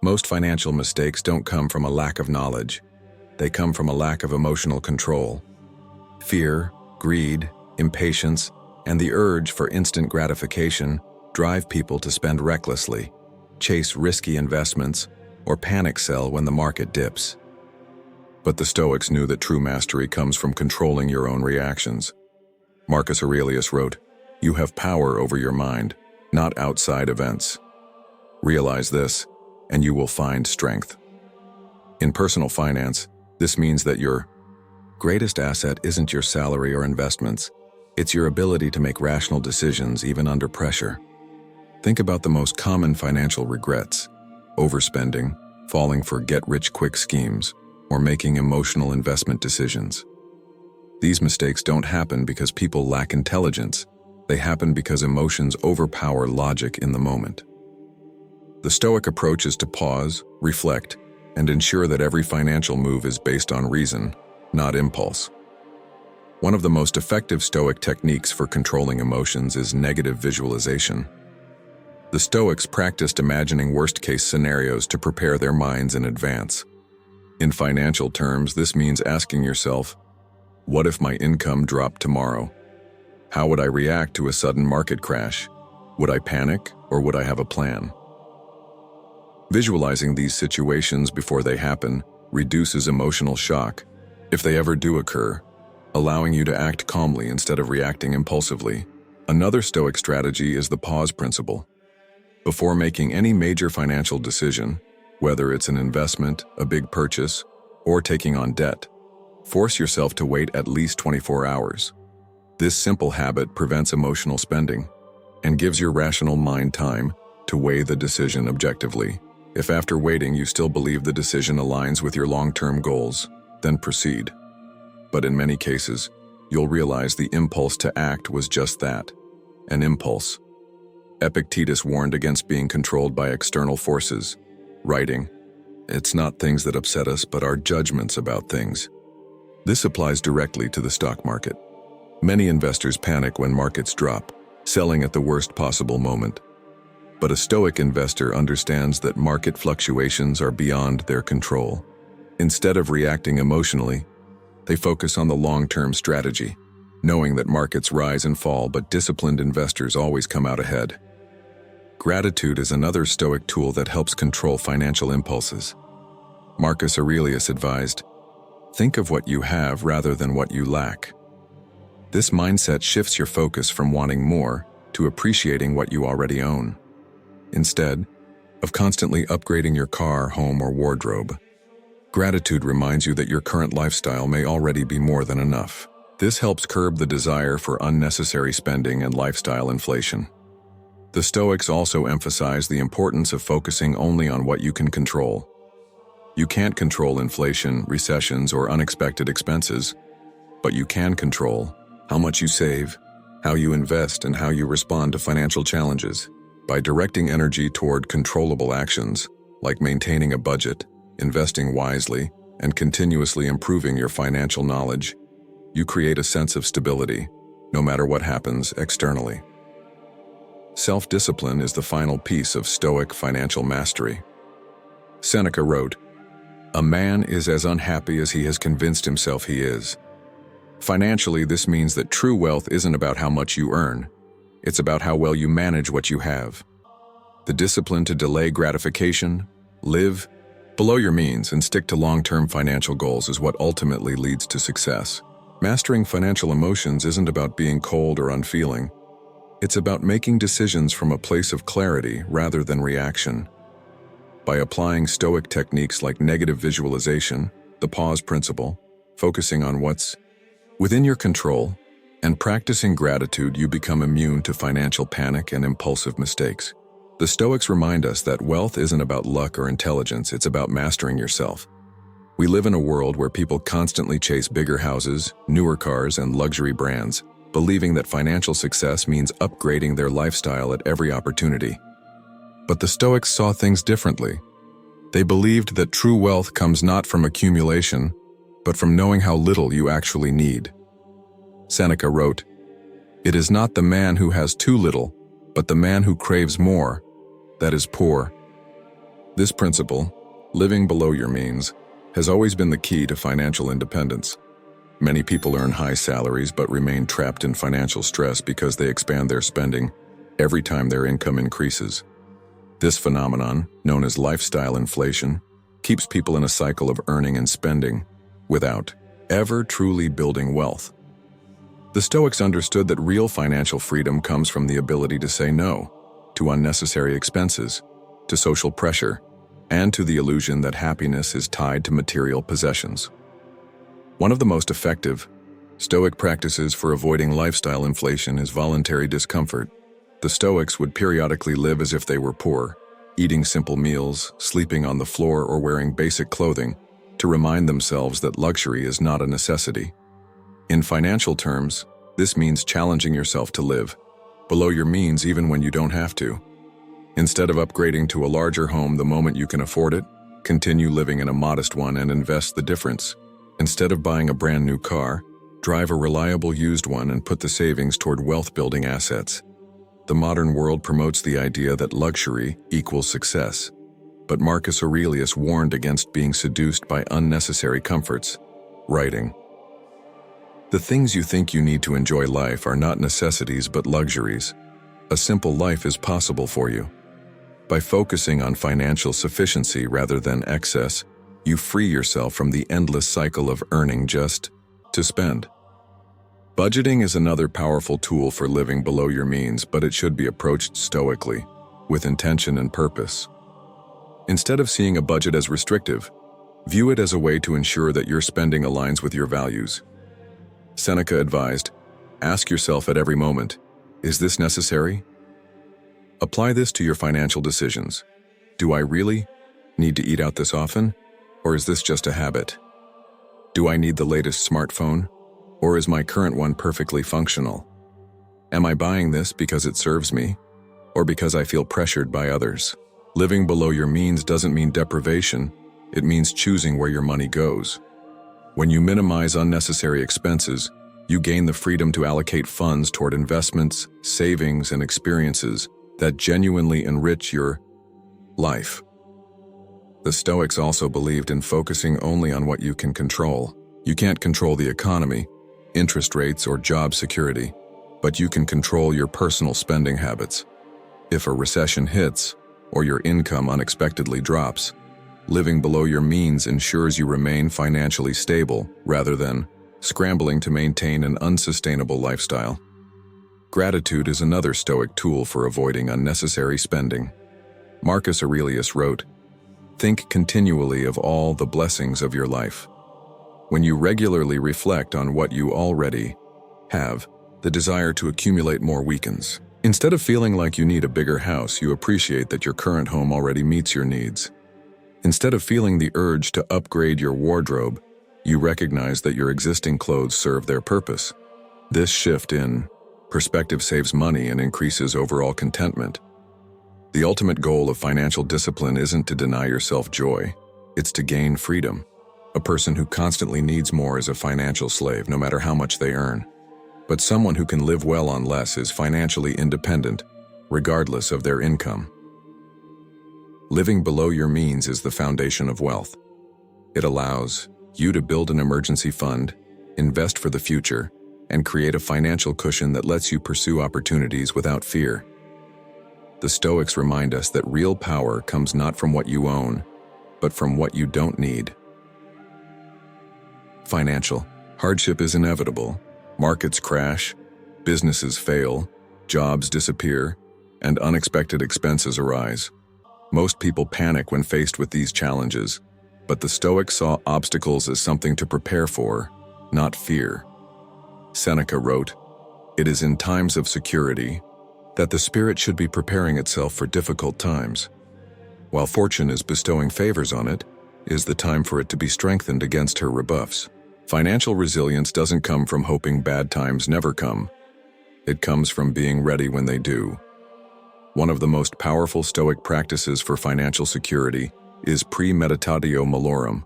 Most financial mistakes don't come from a lack of knowledge. They come from a lack of emotional control. Fear, greed, impatience, and the urge for instant gratification drive people to spend recklessly, chase risky investments, or panic sell when the market dips. But the Stoics knew that true mastery comes from controlling your own reactions. Marcus Aurelius wrote, "You have power over your mind, not outside events. Realize this, and you will find strength." In personal finance, this means that your greatest asset isn't your salary or investments. It's your ability to make rational decisions even under pressure. Think about the most common financial regrets: overspending, falling for get-rich-quick schemes, or making emotional investment decisions. These mistakes don't happen because people lack intelligence. They happen because emotions overpower logic in the moment. The Stoic approach is to pause, reflect, and ensure that every financial move is based on reason, not impulse. One of the most effective Stoic techniques for controlling emotions is negative visualization. The Stoics practiced imagining worst-case scenarios to prepare their minds in advance. In financial terms, this means asking yourself, what if my income dropped tomorrow? How would I react to a sudden market crash? Would I panic, or would I have a plan? Visualizing these situations before they happen reduces emotional shock, if they ever do occur, allowing you to act calmly instead of reacting impulsively. Another Stoic strategy is the pause principle. Before making any major financial decision, whether it's an investment, a big purchase, or taking on debt, force yourself to wait at least 24 hours. This simple habit prevents emotional spending and gives your rational mind time to weigh the decision objectively. If after waiting you still believe the decision aligns with your long-term goals, then proceed. But in many cases, you'll realize the impulse to act was just that, an impulse. Epictetus warned against being controlled by external forces, writing, "It's not things that upset us, but our judgments about things." This applies directly to the stock market. Many investors panic when markets drop, selling at the worst possible moment. But a Stoic investor understands that market fluctuations are beyond their control. Instead of reacting emotionally, they focus on the long-term strategy, knowing that markets rise and fall, but disciplined investors always come out ahead. Gratitude is another Stoic tool that helps control financial impulses. Marcus Aurelius advised, "Think of what you have rather than what you lack." This mindset shifts your focus from wanting more to appreciating what you already own, instead of constantly upgrading your car, home, or wardrobe. Gratitude reminds you that your current lifestyle may already be more than enough. This helps curb the desire for unnecessary spending and lifestyle inflation. The Stoics also emphasize the importance of focusing only on what you can control. You can't control inflation, recessions, or unexpected expenses, but you can control how much you save, how you invest, and how you respond to financial challenges. By directing energy toward controllable actions, like maintaining a budget, investing wisely, and continuously improving your financial knowledge, you create a sense of stability, no matter what happens externally. Self-discipline is the final piece of Stoic financial mastery. Seneca wrote, "A man is as unhappy as he has convinced himself he is." Financially, this means that true wealth isn't about how much you earn. It's about how well you manage what you have. The discipline to delay gratification, live below your means, and stick to long-term financial goals is what ultimately leads to success. Mastering financial emotions isn't about being cold or unfeeling. It's about making decisions from a place of clarity rather than reaction. By applying Stoic techniques like negative visualization, the pause principle, focusing on what's within your control, and practicing gratitude, you become immune to financial panic and impulsive mistakes. The Stoics remind us that wealth isn't about luck or intelligence, it's about mastering yourself. We live in a world where people constantly chase bigger houses, newer cars, and luxury brands, believing that financial success means upgrading their lifestyle at every opportunity. But the Stoics saw things differently. They believed that true wealth comes not from accumulation, but from knowing how little you actually need. Seneca wrote, "It is not the man who has too little, but the man who craves more, that is poor." This principle, living below your means, has always been the key to financial independence. Many people earn high salaries but remain trapped in financial stress because they expand their spending every time their income increases. This phenomenon, known as lifestyle inflation, keeps people in a cycle of earning and spending without ever truly building wealth. The Stoics understood that real financial freedom comes from the ability to say no to unnecessary expenses, to social pressure, and to the illusion that happiness is tied to material possessions. One of the most effective Stoic practices for avoiding lifestyle inflation is voluntary discomfort. The Stoics would periodically live as if they were poor, eating simple meals, sleeping on the floor, or wearing basic clothing, to remind themselves that luxury is not a necessity. In financial terms, this means challenging yourself to live below your means even when you don't have to. Instead of upgrading to a larger home the moment you can afford it, continue living in a modest one and invest the difference. Instead of buying a brand new car, drive a reliable used one and put the savings toward wealth-building assets. The modern world promotes the idea that luxury equals success, but Marcus Aurelius warned against being seduced by unnecessary comforts, writing, "The things you think you need to enjoy life are not necessities but luxuries. A simple life is possible for you. By focusing on financial sufficiency rather than excess, you free yourself from the endless cycle of earning just to spend." Budgeting is another powerful tool for living below your means, but it should be approached stoically, with intention and purpose. Instead of seeing a budget as restrictive, view it as a way to ensure that your spending aligns with your values. Seneca advised, "Ask yourself at every moment, is this necessary?" Apply this to your financial decisions. Do I really need to eat out this often, or is this just a habit? Do I need the latest smartphone, or is my current one perfectly functional? Am I buying this because it serves me, or because I feel pressured by others? Living below your means doesn't mean deprivation, it means choosing where your money goes. When you minimize unnecessary expenses, you gain the freedom to allocate funds toward investments, savings, and experiences that genuinely enrich your life. The Stoics also believed in focusing only on what you can control. You can't control the economy, interest rates, or job security, but you can control your personal spending habits. If a recession hits, or your income unexpectedly drops, living below your means ensures you remain financially stable rather than scrambling to maintain an unsustainable lifestyle. Gratitude is another Stoic tool for avoiding unnecessary spending. Marcus Aurelius wrote, "Think continually of all the blessings of your life." When you regularly reflect on what you already have, the desire to accumulate more weakens. Instead of feeling like you need a bigger house, you appreciate that your current home already meets your needs. Instead of feeling the urge to upgrade your wardrobe, you recognize that your existing clothes serve their purpose. This shift in perspective saves money and increases overall contentment. The ultimate goal of financial discipline isn't to deny yourself joy, it's to gain freedom. A person who constantly needs more is a financial slave, no matter how much they earn. But someone who can live well on less is financially independent, regardless of their income. Living below your means is the foundation of wealth. It allows you to build an emergency fund, invest for the future, and create a financial cushion that lets you pursue opportunities without fear. The Stoics remind us that real power comes not from what you own, but from what you don't need. Financial hardship is inevitable. Markets crash, businesses fail, jobs disappear, and unexpected expenses arise. Most people panic when faced with these challenges, but the Stoics saw obstacles as something to prepare for, not fear. Seneca wrote, "It is in times of security that the spirit should be preparing itself for difficult times. While fortune is bestowing favors on it, is the time for it to be strengthened against her rebuffs." Financial resilience doesn't come from hoping bad times never come. It comes from being ready when they do. One of the most powerful Stoic practices for financial security is premeditatio malorum,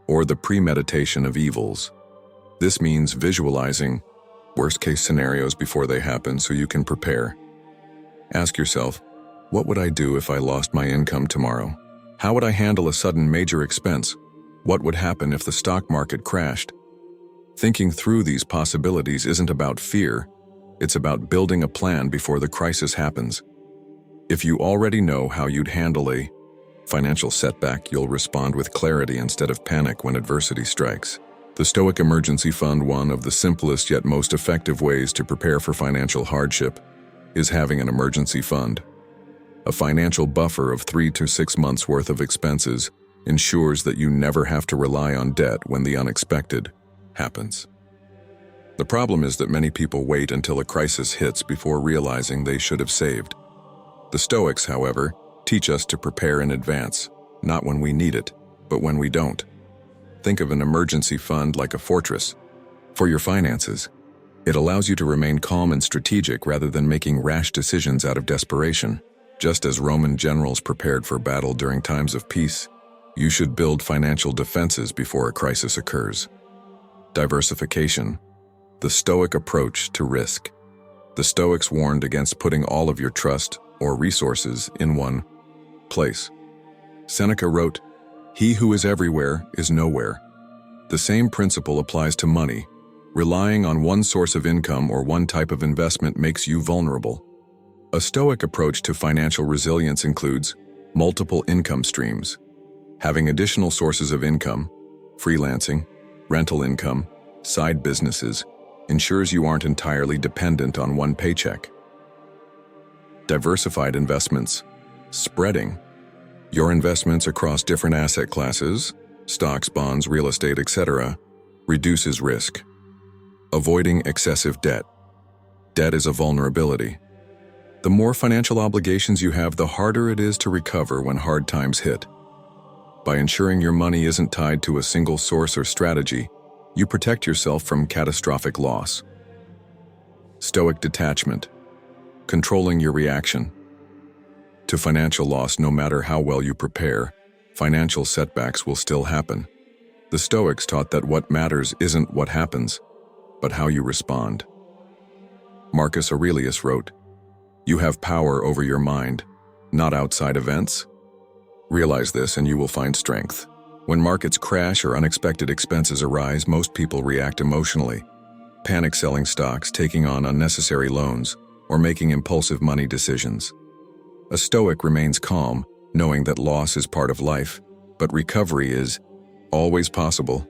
or the premeditation of evils. This means visualizing worst-case scenarios before they happen so you can prepare. Ask yourself, what would I do if I lost my income tomorrow? How would I handle a sudden major expense? What would happen if the stock market crashed? Thinking through these possibilities isn't about fear, it's about building a plan before the crisis happens. If you already know how you'd handle a financial setback, you'll respond with clarity instead of panic when adversity strikes. The Stoic Emergency Fund, one of the simplest yet most effective ways to prepare for financial hardship, is having an emergency fund. A financial buffer of 3 to 6 months' worth of expenses ensures that you never have to rely on debt when the unexpected happens. The problem is that many people wait until a crisis hits before realizing they should have saved. The Stoics, however, teach us to prepare in advance, not when we need it, but when we don't. Think of an emergency fund like a fortress for your finances. It allows you to remain calm and strategic rather than making rash decisions out of desperation. Just as Roman generals prepared for battle during times of peace, you should build financial defenses before a crisis occurs. Diversification, the Stoic approach to risk. The Stoics warned against putting all of your trust or resources in one place. Seneca wrote, "He who is everywhere is nowhere." The same principle applies to money. Relying on one source of income or one type of investment makes you vulnerable. A Stoic approach to financial resilience includes multiple income streams. Having additional sources of income, freelancing, rental income, side businesses, ensures you aren't entirely dependent on one paycheck. Diversified investments, spreading your investments across different asset classes, stocks, bonds, real estate, etc., reduces risk. Avoiding excessive debt. Debt is a vulnerability. The more financial obligations you have, the harder it is to recover when hard times hit. By ensuring your money isn't tied to a single source or strategy, you protect yourself from catastrophic loss. Stoic detachment. Controlling your reaction to financial loss. No matter how well you prepare, financial setbacks will still happen. The Stoics taught that what matters isn't what happens, but how you respond. Marcus Aurelius wrote, "You have power over your mind, not outside events." Realize this and you will find strength. When markets crash or unexpected expenses arise, most people react emotionally, panic selling stocks, taking on unnecessary loans, or making impulsive money decisions. A Stoic remains calm, knowing that loss is part of life, but recovery is always possible.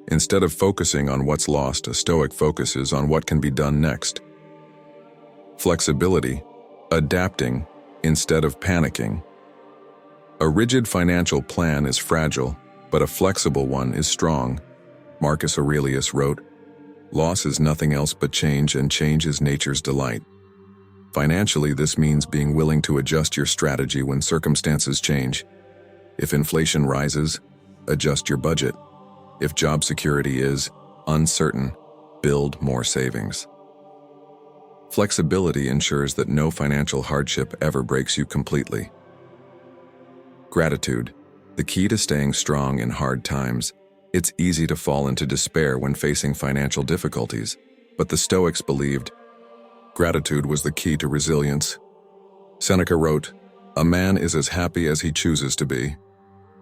Instead of focusing on what's lost, a Stoic focuses on what can be done next. Flexibility, adapting instead of panicking. A rigid financial plan is fragile, but a flexible one is strong. Marcus Aurelius wrote, "Loss is nothing else but change, and change is nature's delight." Financially, this means being willing to adjust your strategy when circumstances change. If inflation rises, adjust your budget. If job security is uncertain, build more savings. Flexibility ensures that no financial hardship ever breaks you completely. Gratitude, the key to staying strong in hard times. It's easy to fall into despair when facing financial difficulties, but the Stoics believed gratitude was the key to resilience. Seneca wrote, "A man is as happy as he chooses to be."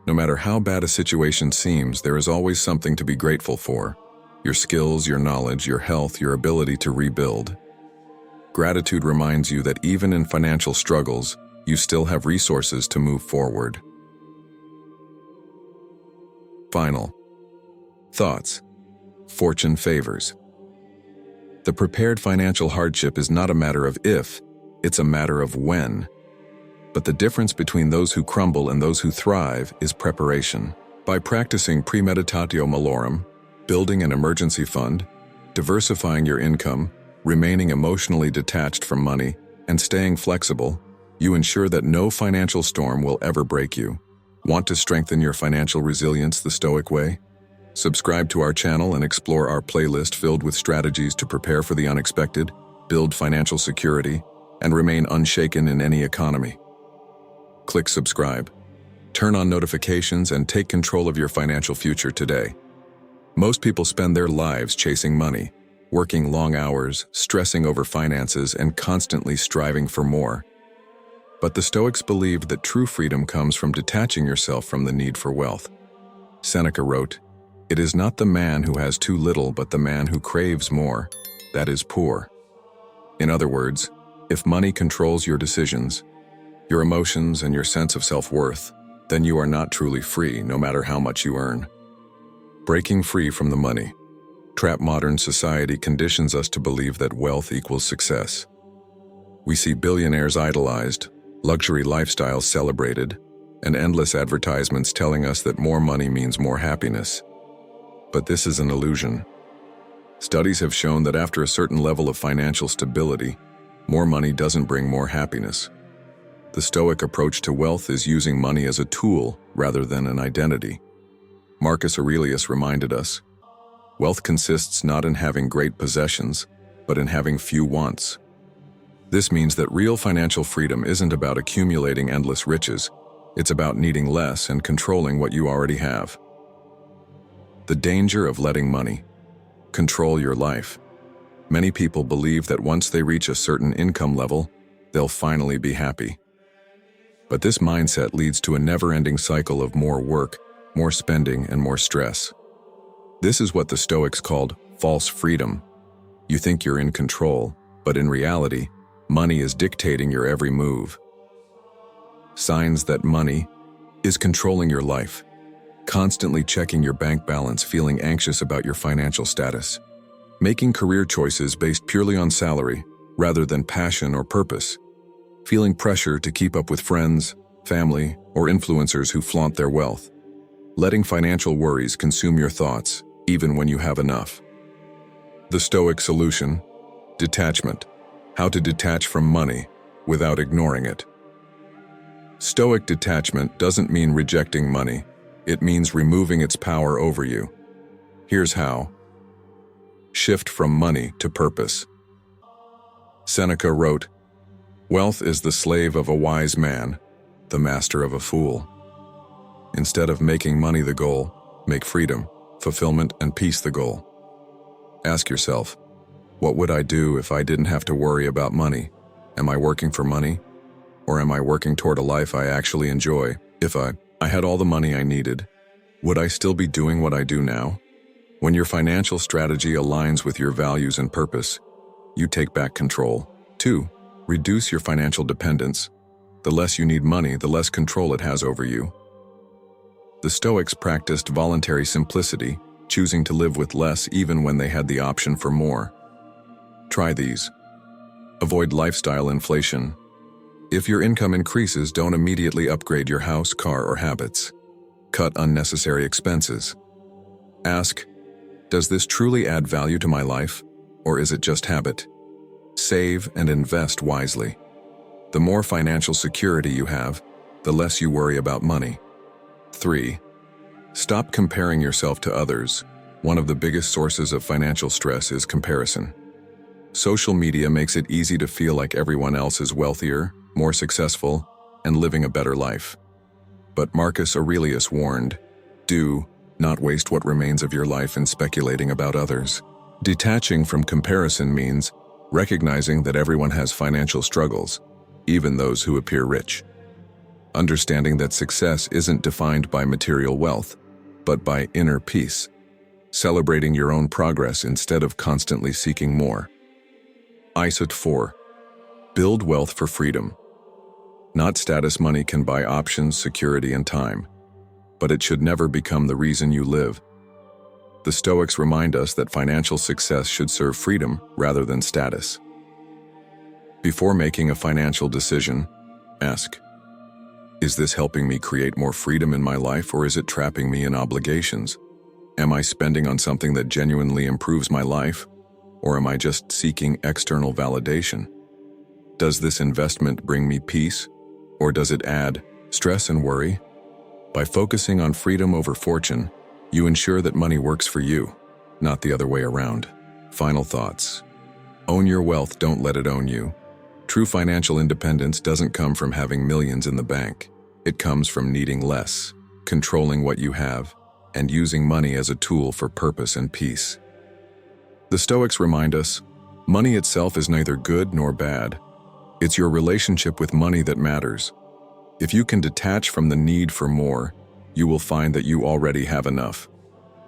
No matter how bad a situation seems, there is always something to be grateful for. Your skills, your knowledge, your health, your ability to rebuild. Gratitude reminds you that even in financial struggles, you still have resources to move forward. Final thoughts. Fortune favors. The prepared financial hardship is not a matter of if, it's a matter of when. But the difference between those who crumble and those who thrive is preparation. By practicing premeditatio malorum, building an emergency fund, diversifying your income, remaining emotionally detached from money, and staying flexible, you ensure that no financial storm will ever break you. Want to strengthen your financial resilience the Stoic way? Subscribe to our channel and explore our playlist filled with strategies to prepare for the unexpected, build financial security, and remain unshaken in any economy. Click subscribe, turn on notifications, and take control of your financial future today. Most people spend their lives chasing money, working long hours, stressing over finances, and constantly striving for more. But the Stoics believed that true freedom comes from detaching yourself from the need for wealth. Seneca wrote, "It is not the man who has too little, but the man who craves more, that is poor." In other words, if money controls your decisions, your emotions, and your sense of self-worth, then you are not truly free, no matter how much you earn. Breaking free from the money. Trap modern society conditions us to believe that wealth equals success. We see billionaires idolized, luxury lifestyles celebrated, and endless advertisements telling us that more money means more happiness. But this is an illusion. Studies have shown that after a certain level of financial stability, more money doesn't bring more happiness. The Stoic approach to wealth is using money as a tool rather than an identity. Marcus Aurelius reminded us, "Wealth consists not in having great possessions, but in having few wants." This means that real financial freedom isn't about accumulating endless riches, it's about needing less and controlling what you already have. The danger of letting money control your life. Many people believe that once they reach a certain income level, they'll finally be happy. But this mindset leads to a never-ending cycle of more work, more spending, and more stress. This is what the Stoics called false freedom. You think you're in control, but in reality, money is dictating your every move. Signs that money is controlling your life. Constantly checking your bank balance, feeling anxious about your financial status. Making career choices based purely on salary, rather than passion or purpose. Feeling pressure to keep up with friends, family, or influencers who flaunt their wealth. Letting financial worries consume your thoughts, even when you have enough. The Stoic solution: detachment. How to detach from money without ignoring it. Stoic detachment doesn't mean rejecting money. It means removing its power over you. Here's how. Shift from money to purpose. Seneca wrote, "Wealth is the slave of a wise man, the master of a fool." Instead of making money the goal, make freedom, fulfillment, and peace the goal. Ask yourself, what would I do if I didn't have to worry about money? Am I working for money? Or am I working toward a life I actually enjoy? If I had all the money I needed, would I still be doing what I do now? When your financial strategy aligns with your values and purpose, you take back control. 2. Reduce your financial dependence. The less you need money, the less control it has over you. The Stoics practiced voluntary simplicity, choosing to live with less even when they had the option for more. Try these. Avoid lifestyle inflation. If your income increases, don't immediately upgrade your house, car, or habits. Cut unnecessary expenses. Ask, does this truly add value to my life, or is it just habit? Save and invest wisely. The more financial security you have, the less you worry about money. 3. Stop comparing yourself to others. One of the biggest sources of financial stress is comparison. Social media makes it easy to feel like everyone else is wealthier, more successful, and living a better life. But Marcus Aurelius warned, do not waste what remains of your life in speculating about others. Detaching from comparison means recognizing that everyone has financial struggles, even those who appear rich. Understanding that success isn't defined by material wealth, but by inner peace. Celebrating your own progress instead of constantly seeking more. ISOT 4. Build wealth for freedom. Not status money can buy options, security, and time, but it should never become the reason you live. The Stoics remind us that financial success should serve freedom rather than status. Before making a financial decision, ask, is this helping me create more freedom in my life, or is it trapping me in obligations? Am I spending on something that genuinely improves my life, or am I just seeking external validation? Does this investment bring me peace, or does it add stress and worry? By focusing on freedom over fortune, you ensure that money works for you, not the other way around. Final thoughts. Own your wealth, don't let it own you. True financial independence doesn't come from having millions in the bank. It comes from needing less, controlling what you have, and using money as a tool for purpose and peace. The Stoics remind us, money itself is neither good nor bad. It's your relationship with money that matters. If you can detach from the need for more, you will find that you already have enough.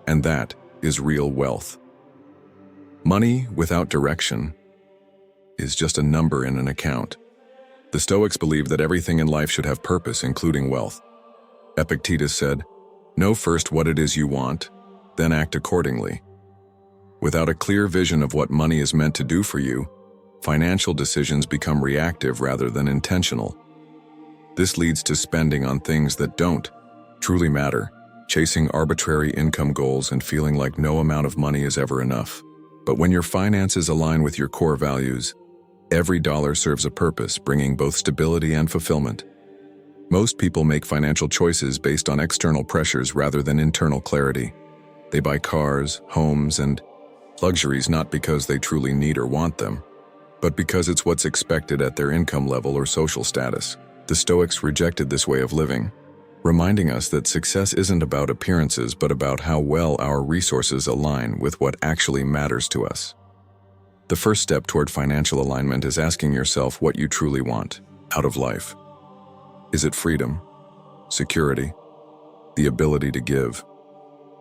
And that is real wealth. Money without direction is just a number in an account. The Stoics believe that everything in life should have purpose, including wealth. Epictetus said, "Know first what it is you want, then act accordingly." Without a clear vision of what money is meant to do for you, financial decisions become reactive rather than intentional. This leads to spending on things that don't truly matter, chasing arbitrary income goals and feeling like no amount of money is ever enough. But when your finances align with your core values, every dollar serves a purpose, bringing both stability and fulfillment. Most people make financial choices based on external pressures rather than internal clarity. They buy cars, homes, and luxuries not because they truly need or want them, but because it's what's expected at their income level or social status. The Stoics rejected this way of living, reminding us that success isn't about appearances but about how well our resources align with what actually matters to us. The first step toward financial alignment is asking yourself what you truly want out of life. Is it freedom, security, the ability to give?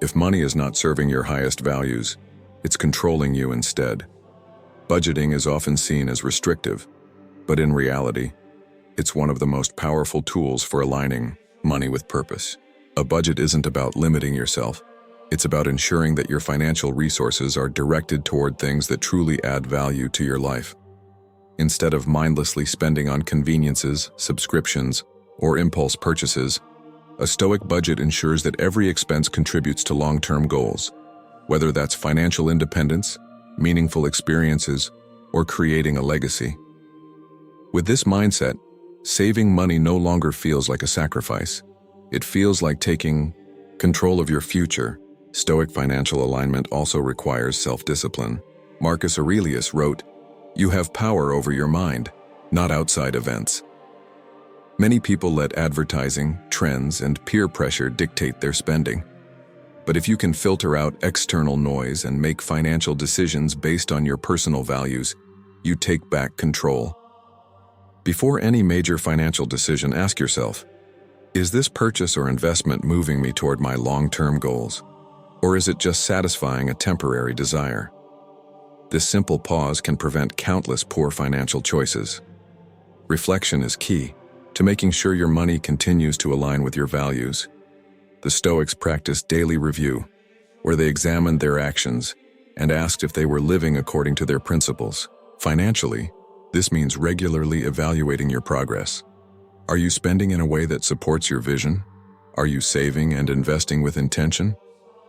If money is not serving your highest values, it's controlling you instead. Budgeting is often seen as restrictive, but in reality, it's one of the most powerful tools for aligning money with purpose. A budget isn't about limiting yourself. It's about ensuring that your financial resources are directed toward things that truly add value to your life. Instead of mindlessly spending on conveniences, subscriptions, or impulse purchases, a Stoic budget ensures that every expense contributes to long-term goals, whether that's financial independence, meaningful experiences, or creating a legacy. With this mindset, saving money no longer feels like a sacrifice. It feels like taking control of your future. Stoic financial alignment also requires self-discipline. Marcus Aurelius wrote, "You have power over your mind, not outside events." Many people let advertising, trends, and peer pressure dictate their spending. But if you can filter out external noise and make financial decisions based on your personal values, you take back control. Before any major financial decision, ask yourself, is this purchase or investment moving me toward my long-term goals? Or is it just satisfying a temporary desire? This simple pause can prevent countless poor financial choices. Reflection is key to making sure your money continues to align with your values. The Stoics practiced daily review, where they examined their actions and asked if they were living according to their principles. Financially, this means regularly evaluating your progress. Are you spending in a way that supports your vision? Are you saving and investing with intention?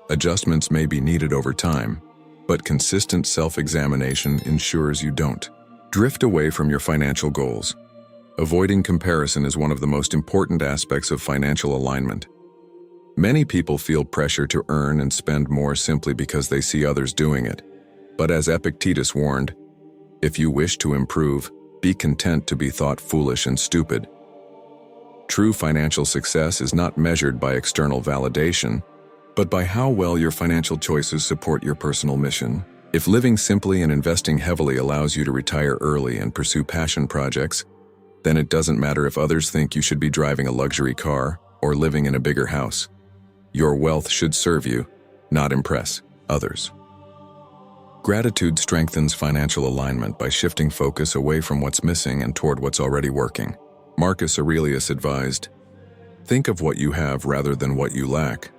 Adjustments may be needed over time, but consistent self-examination ensures you don't drift away from your financial goals. Avoiding comparison is one of the most important aspects of financial alignment. Many people feel pressure to earn and spend more simply because they see others doing it. But as Epictetus warned, if you wish to improve, be content to be thought foolish and stupid. True financial success is not measured by external validation, but by how well your financial choices support your personal mission. If living simply and investing heavily allows you to retire early and pursue passion projects, then it doesn't matter if others think you should be driving a luxury car or living in a bigger house. Your wealth should serve you, not impress others. Gratitude strengthens financial alignment by shifting focus away from what's missing and toward what's already working. Marcus Aurelius advised, "Think of what you have rather than what you lack."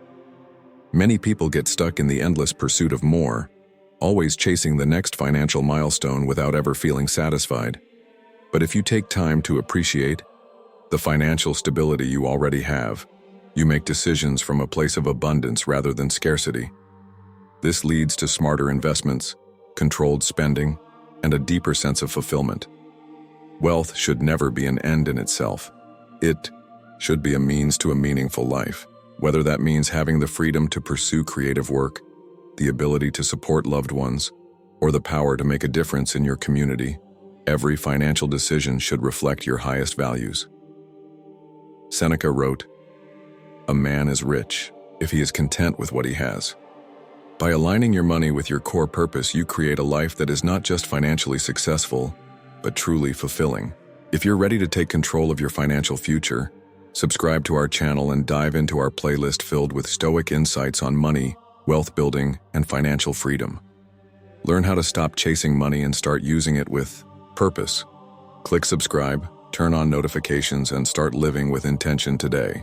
Many people get stuck in the endless pursuit of more, always chasing the next financial milestone without ever feeling satisfied. But if you take time to appreciate the financial stability you already have, you make decisions from a place of abundance rather than scarcity. This leads to smarter investments, controlled spending, and a deeper sense of fulfillment. Wealth should never be an end in itself. It should be a means to a meaningful life, whether that means having the freedom to pursue creative work, the ability to support loved ones, or the power to make a difference in your community. Every financial decision should reflect your highest values. Seneca wrote, "A man is rich if he is content with what he has." By aligning your money with your core purpose, you create a life that is not just financially successful, but truly fulfilling. If you're ready to take control of your financial future, subscribe to our channel and dive into our playlist filled with Stoic insights on money, wealth building, and financial freedom. Learn how to stop chasing money and start using it with purpose. Click subscribe, turn on notifications, and start living with intention today.